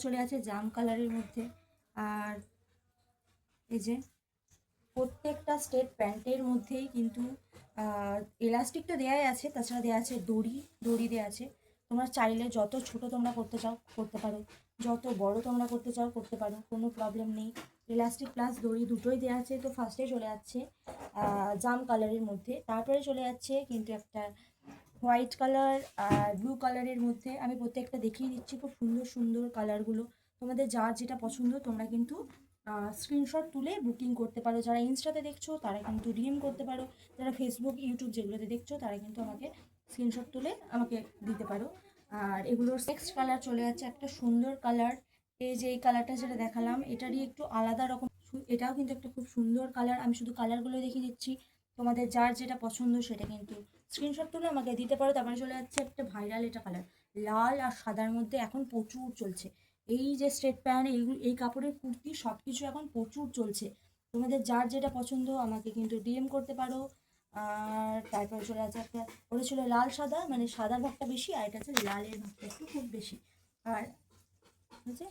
চলে আছে জাম কালারের মধ্যে। আর এই যে প্রত্যেকটা স্টেট প্যান্টের মধ্যেই কিন্তু এলাস্টিকটা দেওয়াই আছে, তাছাড়া দেওয়া আছে দড়ি, দড়ি দেওয়া আছে। তোমরা চাইলে যত ছোট তোমরা করতে চাও করতে পারো, যত বড় তোমরা করতে চাও করতে পারো, কোনো প্রবলেম নেই। এলাস্টিক প্লাস দড়ি দুটোই দেওয়া আছে। তো ফার্স্টে চলে যাচ্ছে জাম কালারের মধ্যে, তারপরে চলে যাচ্ছে কিন্তু একটা হোয়াইট কালার আর ব্লু কালারের মধ্যে। আমি প্রত্যেকটা দেখিয়ে দিচ্ছি, খুব সুন্দর সুন্দর কালারগুলো। তোমাদের যার যেটা পছন্দ তোমরা কিন্তু স্ক্রিনশট তুলে বুকিং করতে পারো। যারা ইনস্টাতে দেখছো তারা কিন্তু ডিএম করতে পারো, যারা ফেসবুক ইউটিউব যেগুলোতে দেখছো তারা কিন্তু আমাকে স্ক্রিনশট তুলে আমাকে দিতে পারো। আর এগুলোর নেক্সট কালার চলে যাচ্ছে একটা সুন্দর কালার। এই যে এই কালারটা যেটা দেখালাম এটারই একটু আলাদা রকম, এটাও কিন্তু একটা খুব সুন্দর কালার। আমি শুধু কালারগুলো দেখিয়ে দিচ্ছি, তোমাদের যার যেটা পছন্দ সেটা কিন্তু স্ক্রিনশট তুলে আমাকে দিতে পারো। তারপরে চলে যাচ্ছে একটা ভাইরাল এটা কালার, লাল আর সাদার মধ্যে এখন প্রচুর চলছে। এই যে স্ট্রেট প্যান্ট, এই কাপড়ের কুর্তি সব কিছু এখন প্রচুর চলছে। তোমাদের যার যেটা পছন্দ আমাকে কিন্তু ডিএম করতে পারো। আর তারপরে চলে যাচ্ছে একটা, ওটা ছিল লাল সাদা, মানে সাদার ভাগটা বেশি, আর এটা হচ্ছে লালের ভাগটা একটু খুব বেশি। আর হচ্ছে